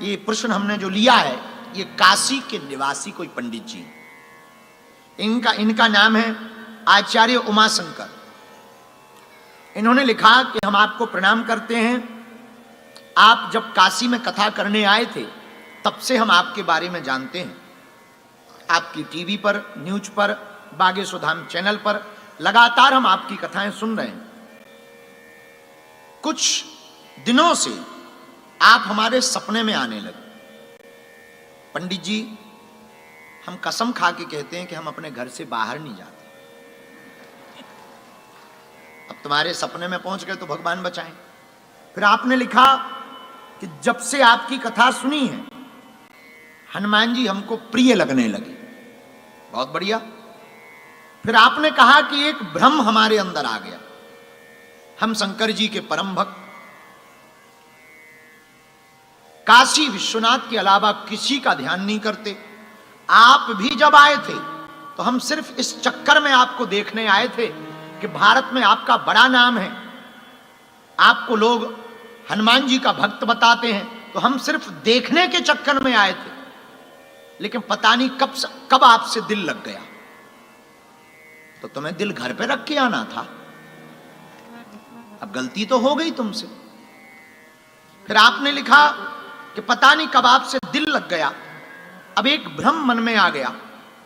ये प्रश्न हमने जो लिया है, ये काशी के निवासी कोई पंडित जी, इनका नाम है आचार्य उमाशंकर। इन्होंने लिखा कि हम आपको प्रणाम करते हैं। आप जब काशी में कथा करने आए थे तब से हम आपके बारे में जानते हैं। आपकी टीवी पर, न्यूज पर, बागेश्वर धाम चैनल पर लगातार हम आपकी कथाएं सुन रहे हैं। कुछ दिनों से आप हमारे सपने में आने लगे। पंडित जी, हम कसम खा के कहते हैं कि हम अपने घर से बाहर नहीं जाते। अब तुम्हारे सपने में पहुंच गए तो भगवान बचाएं। फिर आपने लिखा कि जब से आपकी कथा सुनी है हनुमान जी हमको प्रिय लगने लगे। बहुत बढ़िया। फिर आपने कहा कि एक भ्रम हमारे अंदर आ गया। हम शंकर जी के परम भक्त, काशी विश्वनाथ के अलावा किसी का ध्यान नहीं करते। आप भी जब आए थे तो हम सिर्फ इस चक्कर में आपको देखने आए थे कि भारत में आपका बड़ा नाम है, आपको लोग हनुमान जी का भक्त बताते हैं, तो हम सिर्फ देखने के चक्कर में आए थे। लेकिन पता नहीं कब आपसे दिल लग गया। तो तुम्हें दिल घर पे रख के आना था। अब गलती तो हो गई तुमसे। फिर आपने लिखा कि पता नहीं कब आपसे दिल लग गया, अब एक भ्रम मन में आ गया,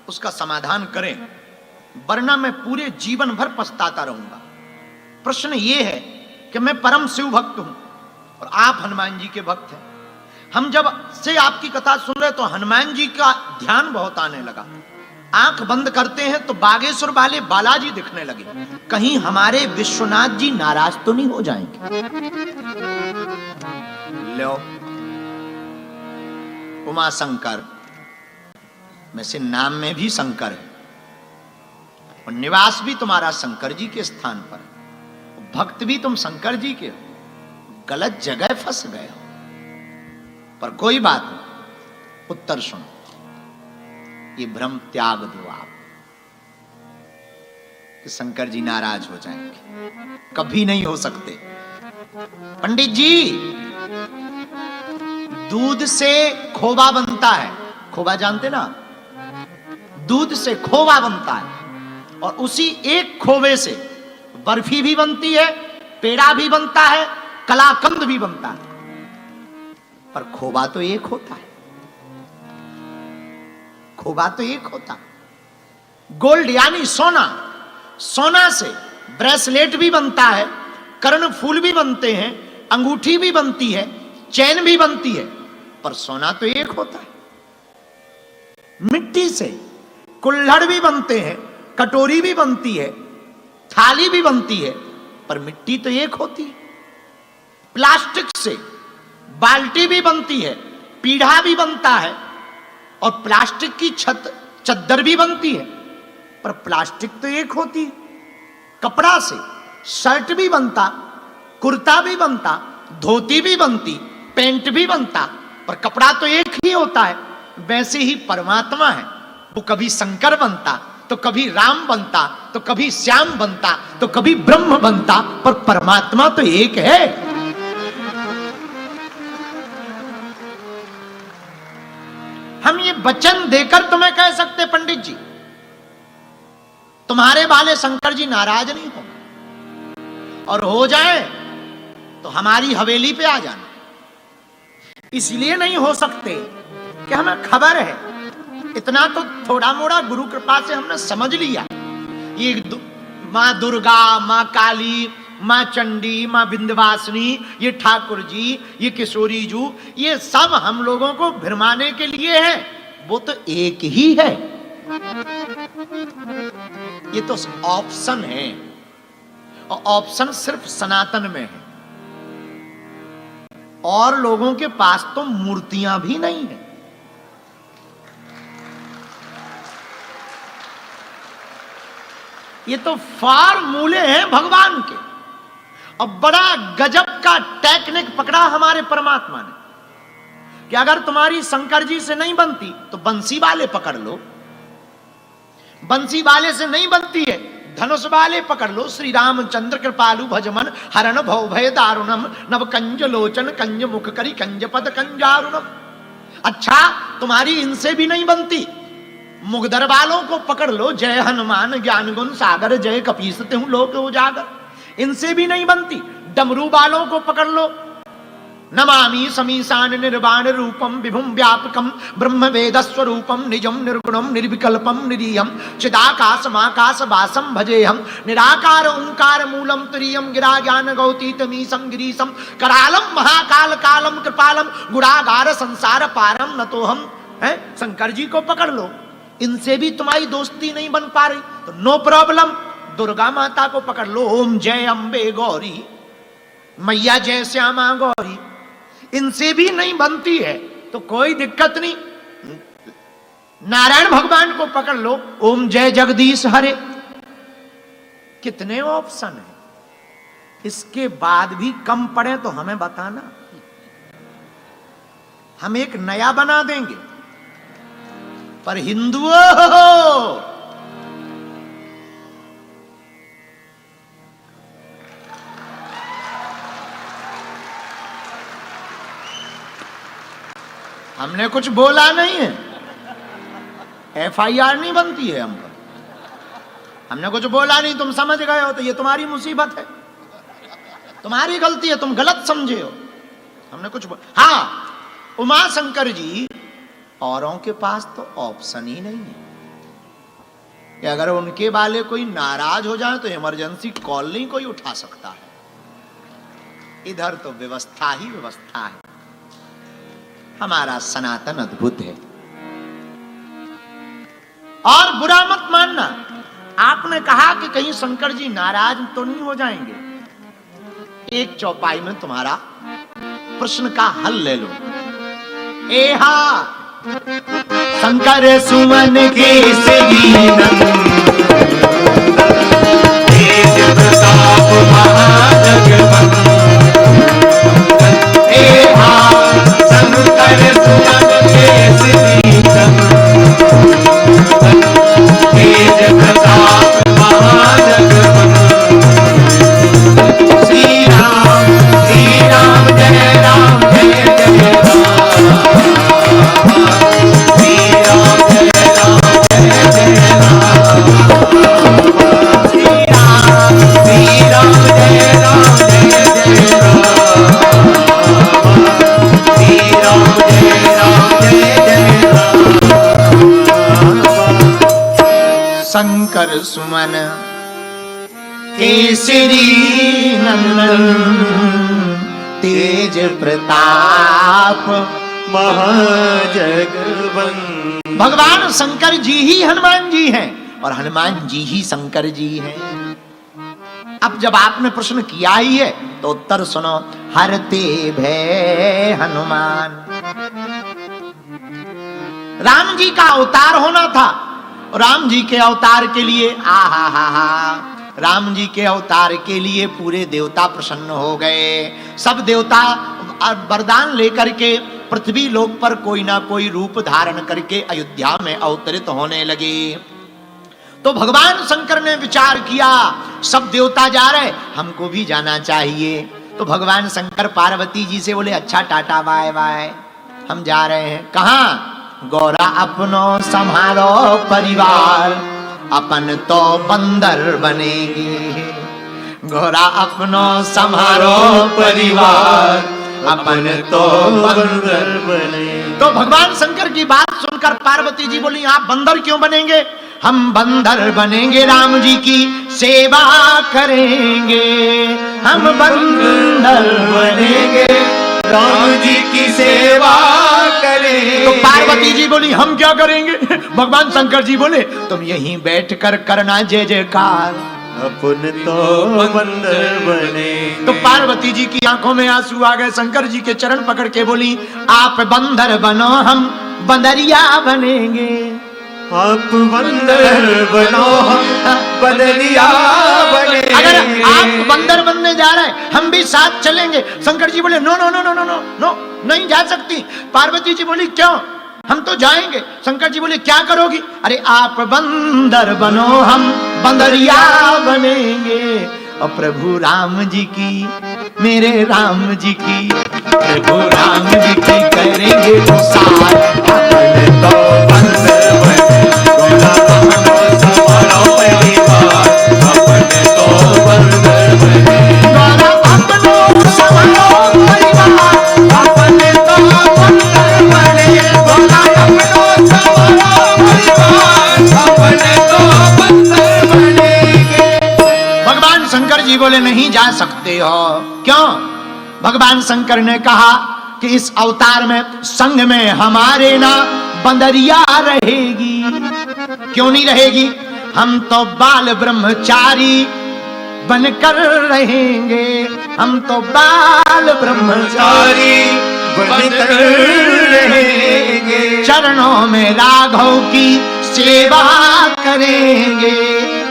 उसका समाधान करें, वरना मैं पूरे जीवन भर पछताता रहूंगा। प्रश्न यह है कि मैं परम शिव भक्त हूं और आप हनुमान जी के भक्त हैं। हम जब से आपकी कथा सुन रहे तो हनुमान जी का ध्यान बहुत आने लगा। आंख बंद करते हैं तो बागेश्वर वाले बालाजी दिखने लगे। कहीं हमारे विश्वनाथ जी नाराज तो नहीं हो जाएंगे। लो, उमाशंकर में से नाम में भी शंकर है और निवास भी तुम्हारा शंकर जी के स्थान पर, भक्त भी तुम शंकर जी के हो। गलत जगह फंस गए हो। पर कोई बात नहीं, उत्तर सुनो। ये भ्रम त्याग दो आप कि शंकर जी नाराज हो जाएंगे। कभी नहीं हो सकते। पंडित जी, दूध से खोवा बनता है। खोवा जानते ना? दूध से खोवा बनता है और उसी एक खोवे से बर्फी भी बनती है, पेड़ा भी बनता है, कलाकंद भी बनता है। पर खोवा तो एक होता है। खोवा तो एक होता है। गोल्ड यानी सोना, सोना से ब्रेसलेट भी बनता है, कर्ण फूल भी बनते हैं, अंगूठी भी बनती है, चैन भी बनती है, पर सोना तो एक होता है। मिट्टी से कुल्हड़ भी बनते हैं, कटोरी भी बनती है, थाली भी बनती है, पर मिट्टी तो एक होती है। प्लास्टिक से बाल्टी भी बनती है, पीढ़ा भी बनता है और प्लास्टिक की चद्दर भी बनती है, पर प्लास्टिक तो एक होती है। कपड़ा से शर्ट भी बनता, कुर्ता भी बनता, धोती भी बनती, पैंट भी बनता, पर कपड़ा तो एक ही होता है। वैसे ही परमात्मा है, वो कभी शंकर बनता, तो कभी राम बनता, तो कभी श्याम बनता, तो कभी ब्रह्म बनता, पर परमात्मा तो एक है। हम ये वचन देकर तुम्हें कह सकते पंडित जी, तुम्हारे वाले शंकर जी नाराज नहीं हो, और हो जाए तो हमारी हवेली पे आ जाना। इसलिए नहीं हो सकते कि हमें खबर है, इतना तो थोड़ा मोड़ा गुरु कृपा से हमने समझ लिया। ये मां दुर्गा, मां काली, मां चंडी, मां विंध्यवासिनी, ये ठाकुर जी, ये किशोरी जू, ये सब हम लोगों को भरमाने के लिए है। वो तो एक ही है। ये तो ऑप्शन है और ऑप्शन सिर्फ सनातन में है। और लोगों के पास तो मूर्तियां भी नहीं है। ये तो फार्मूले हैं भगवान के। और बड़ा गजब का टेक्निक पकड़ा हमारे परमात्मा ने कि अगर तुम्हारी शंकर जी से नहीं बनती तो बंसी वाले पकड़ लो, बंसी वाले से नहीं बनती है, धनुष वाले पकड़ लो, श्री रामचंद्र कृपालु भजमन हरण भव भय दारुणम नव कंज लोचन कंज मुख करी कंज पद कंजारुणम। अच्छा, तुम्हारी इनसे भी नहीं बनती, मुगदर वालों को पकड़ लो, जय हनुमान ज्ञान गुण सागर जय कपीस त्यों लोक उजागर, इनसे भी नहीं बनती। डमरू वालों को पकड़ लो, नमामि समीशान निर्वाण रूपम विभुम व्यापकम ब्रह्म वेद स्वरूपम निजम निर्गुणम निर्विकल्पम निरीयम चिदाकाशमाकाश वासम भजेहम निराकार ओंकार मूलम तुरीयम गिरा ज्ञान गौतीतमीशम गिरीशम करालम महाकाल कालम कृपालम गुणागार संसार पारम न तो हम है। शंकर जी को पकड़ लो, इनसे भी तुम्हारी दोस्ती नहीं बन पा रही तो नो प्रॉब्लम, दुर्गा माता को पकड़ लो, ओम जय अम्बे गौरी मैया जय श्यामा गौरी, इनसे भी नहीं बनती है तो कोई दिक्कत नहीं। नारायण भगवान को पकड़ लो, ओम जय जगदीश हरे। कितने ऑप्शन है, इसके बाद भी कम पड़े तो हमें बताना, हम एक नया बना देंगे। पर हिंदुओं, हमने कुछ बोला नहीं है, FIR नहीं बनती है हम पर, हमने कुछ बोला नहीं, तुम समझ गए हो तो ये तुम्हारी मुसीबत है, तुम्हारी गलती है, तुम गलत समझे हो। हमने कुछ हाँ, उमा शंकर जी औरों के पास तो ऑप्शन ही नहीं है कि अगर उनके वाले कोई नाराज हो जाए तो इमरजेंसी कॉल नहीं कोई उठा सकता है, इधर तो व्यवस्था ही व्यवस्था है। हमारा सनातन अद्भुत है। और बुरा मत मानना, आपने कहा कि कहीं शंकर जी नाराज तो नहीं हो जाएंगे, एक चौपाई में तुम्हारा प्रश्न का हल ले लो। एहा शंकर सुमन के तेज प्रताप महाजगवंदन, एहा शंकर सुमन केसरी तेज प्रताप महाजगवंदन। श्री राम जय राम जय जय राम, श्री राम जय राम जय जय राम, श्री राम जय राम जय जय राम, शंकर सुमन केसरी नंदन तेज प्रताप महाजगवंदन। भगवान शंकर जी ही हनुमान जी हैं और हनुमान जी ही शंकर जी हैं। अब जब आपने प्रश्न किया ही है तो उत्तर सुनो। हरते भय हनुमान, राम जी का अवतार होना था, राम जी के अवतार के लिए राम जी के अवतार के लिए पूरे देवता प्रसन्न हो गए। सब देवता वरदान लेकर के पृथ्वी लोक पर कोई ना कोई रूप धारण करके अयोध्या में अवतरित होने लगे। तो भगवान शंकर ने विचार किया, सब देवता जा रहे, हमको भी जाना चाहिए। तो भगवान शंकर पार्वती जी से बोले, अच्छा टाटा बाय बाय, हम जा रहे हैं। कहाँ? गौरा अपनो संभालो परिवार, अपन तो बंदर बनेंगे। गौरा अपनो संभालो परिवार, अपन तो बंदर बनेंगे। तो भगवान शंकर की बात सुनकर पार्वती जी बोली, आप बंदर क्यों बनेंगे? हम बंदर बनेंगे, राम जी की सेवा करेंगे। हम बंदर बनेंगे, राम जी की सेवा करेंगे। तो पार्वती जी बोली, हम क्या करेंगे? भगवान शंकर जी बोले, तुम यहीं बैठकर करना जय जयकार, अपन तो बंदर बने। तो पार्वती जी की आंखों में आंसू आ गए। शंकर जी के चरण पकड़ के बोली, आप बंदर बनो, हम बंदरिया बनेंगे। आप बंदर बनो, हम बंदरिया बनेंगे। अगर आप बंदर बनने जा रहे हैं, हम भी साथ चलेंगे। शंकर जी बोले, no no no no no no no, नहीं जा सकती। पार्वती जी बोली, क्यों? हम तो जाएंगे। शंकर जी बोले, क्या करोगी? अरे आप बंदर बनो, हम बंदरिया बनेंगे। और प्रभु राम जी की, मेरे राम जी की, प्रभु राम जी की करेंगे वो साथ। अपने तो बंदर बने, गोला हमको समारो परिवार। अपने तो बंदर बने, गोला अपनो समारो परिवार। अपने तो बंदर बने, गोला अपनो समारो परिवार। अपने तो बंदर बनेंगे। भगवान शंकर जी बोले नहीं जा सकते हो। क्यों? भगवान शंकर ने कहा कि इस अवतार में संग में हमारे ना बंदरिया रहेगी। क्यों नहीं रहेगी? हम तो बाल ब्रह्मचारी बनकर रहेंगे। हम तो बाल ब्रह्मचारी बनकर रहेंगे। चरणों में राघव की सेवा करेंगे।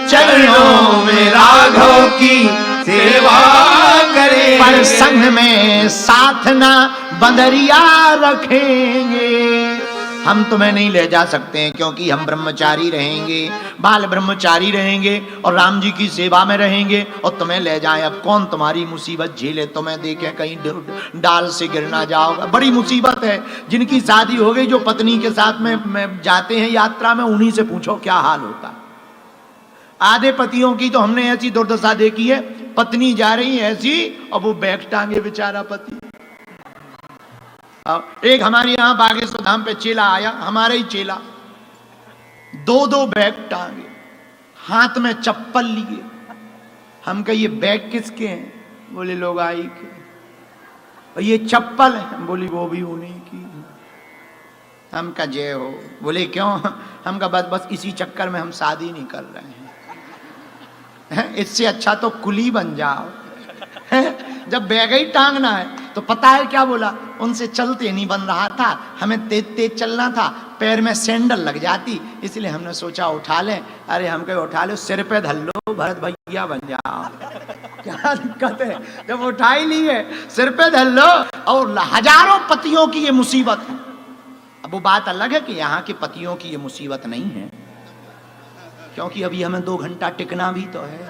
चरणों में राघव की सेवा करें, पर संग में साथ ना बंदरिया रखेंगे। हम तुम्हें नहीं ले जा सकते हैं क्योंकि हम ब्रह्मचारी रहेंगे, बाल ब्रह्मचारी रहेंगे और राम जी की सेवा में रहेंगे। और तुम्हें ले जाएं, अब कौन तुम्हारी मुसीबत झेले? तुम्हें देखे कहीं डाल से गिर ना जाओ। बड़ी मुसीबत है। जिनकी शादी हो गई, जो पत्नी के साथ में जाते हैं यात्रा में, उन्हीं से पूछो क्या हाल होता। आधे पतियों की तो हमने ऐसी दुर्दशा देखी है, पत्नी जा रही है ऐसी और वो बैग टांगे बेचारा पति। एक हमारे यहाँ बागेश्वर धाम पे चेला आया, हमारा ही चेला, दो बैग टांगे, हाथ में चप्पल लिए। हम कहे ये बैग किसके हैं? बोले लोग आई के। और ये चप्पल है? बोली वो भी उन्हीं की। हम का जय हो। बोले क्यों? हम का बस इसी चक्कर में हम शादी नहीं कर रहे हैं। इससे अच्छा तो कुली बन जाओ। जब बैग ही टांगना है तो पता है क्या बोला? उनसे चलते नहीं बन रहा था, हमें तेज तेज चलना था, पैर में सैंडल लग जाती, इसलिए हमने सोचा उठा लें। अरे हम कहे उठा लो, सिर पे धर लो, भरत भैया बन जाओ। क्या दिक्कत है? जब उठा ही ली है, सिर पे धर लो। और हजारों पतियों की ये मुसीबत है। अब वो बात अलग है कि यहाँ के पतियों की ये मुसीबत नहीं है, क्योंकि अभी हमें 2 घंटा टिकना भी तो है।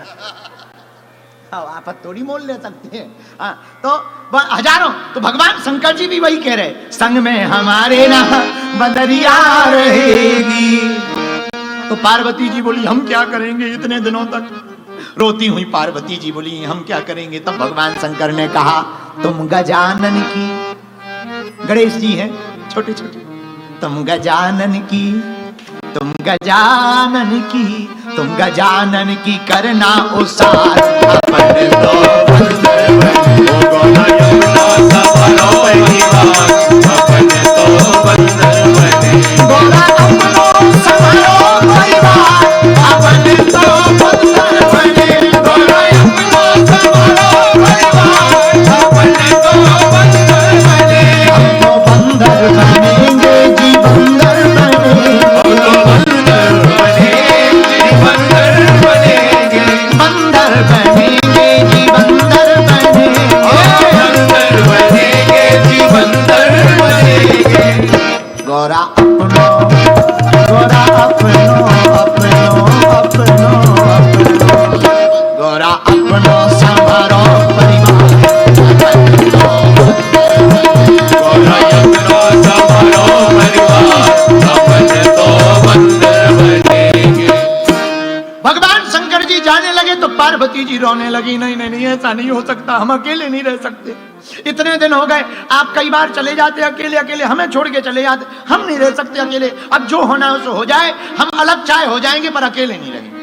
आप थोड़ी मोल ले सकते हैं। तो हजारों, तो भगवान शंकर जी भी वही कह रहे, संग में हमारे ना बंदरिया रहेगी। तो पार्वती जी बोली हम क्या करेंगे इतने दिनों तक? रोती हुई पार्वती जी बोली हम क्या करेंगे? तब भगवान शंकर ने कहा तुम गजानन की, गणेश जी हैं छोटे छोटे, तुम गजानन की, तुम गजानन की, तुम गजानन की करना उसार। अपन तो बंदर बने, ओ गोला यमुना समारो परिवार। अपन तो बंदर बने, गोला अपनो समारो परिवार। अपन तो बंदर बने, गोला अपनो समारो परिवार। अपन तो बंदर बने, हम तो बंदर बनेंगे जी, बंदर बनेंगे। गोरा अपनो, गोरा अपनो, अपनो अपनो अपनो, गोरा अपनो समारो परिवार। गोरा अपनो समारो परिवार। अपन तो बंदर बनेंगे। भगवान शंकर जी जाने लगे तो पार्वती जी रोने लगी, नहीं नहीं नहीं ऐसा नहीं हो सकता, हम अकेले नहीं रह सकते। इतने दिन हो गए, आप कई बार चले जाते अकेले अकेले, हमें छोड़ के चले जाते, हम नहीं रह सकते अकेले। अब जो होना है सो हो जाए, हम अलग चाहे हो जाएंगे पर अकेले नहीं रहेंगे।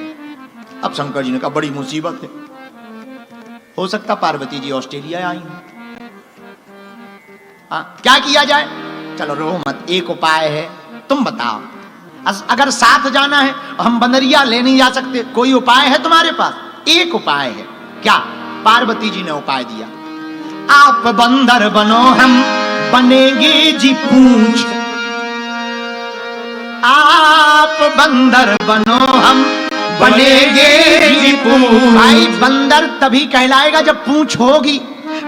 अब शंकर जी ने कहा बड़ी मुसीबत है, हो सकता पार्वती जी ऑस्ट्रेलिया आई हैं, क्या किया जाए? चलो रो मत, एक उपाय है, तुम बताओ। अगर साथ जाना है, हम बंदरिया ले नहीं जा सकते, कोई उपाय है तुम्हारे पास? एक उपाय है। क्या? पार्वती जी ने उपाय दिया, आप बंदर बनो, हम बनेंगे जी पूंछ। आप बंदर बनो, हम बनेंगे जी पूंछ। भाई बंदर तभी कहलाएगा जब पूंछ होगी,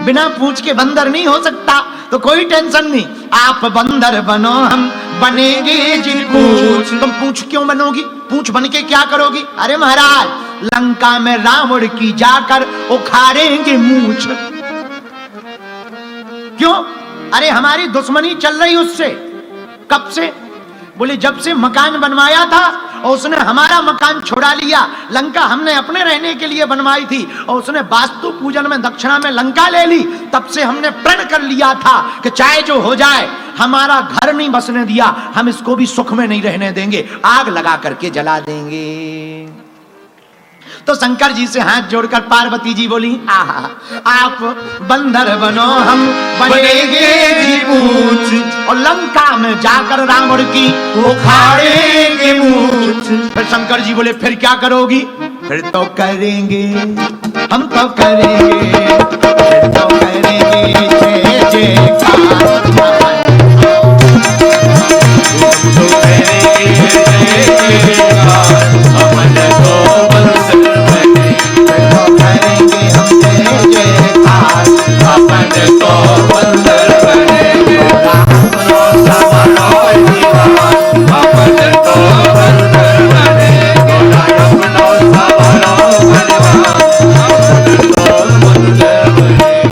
बिना पूंछ के बंदर नहीं हो सकता। तो कोई टेंशन नहीं, आप बंदर बनो, हम बनेंगे जी पूंछ। तुम पूंछ क्यों बनोगी? पूंछ बन के क्या करोगी? अरे महाराज, लंका में रावण की जाकर उखाड़ेंगे मूंछ। क्यों? अरे हमारी दुश्मनी चल रही उससे। कब से? बोले जब से मकान बनवाया था और उसने हमारा मकान छुड़ा लिया। लंका हमने अपने रहने के लिए बनवाई थी और उसने वास्तु पूजन में दक्षिणा में लंका ले ली। तब से हमने प्रण कर लिया था कि चाहे जो हो जाए, हमारा घर नहीं बसने दिया, हम इसको भी सुख में नहीं रहने देंगे, आग लगा करके जला देंगे। तो शंकर जी से हाथ जोड़कर पार्वती जी बोली, आहा, आप बंदर बनो, हम बनेंगे जी पूछ, और लंका में जाकर रावण की उखाड़ेंगे मूंछ। फिर शंकर जी बोले, फिर क्या करोगी? फिर तो करेंगे, हम तो करेंगे, फिर तो करेंगे जय जयकार।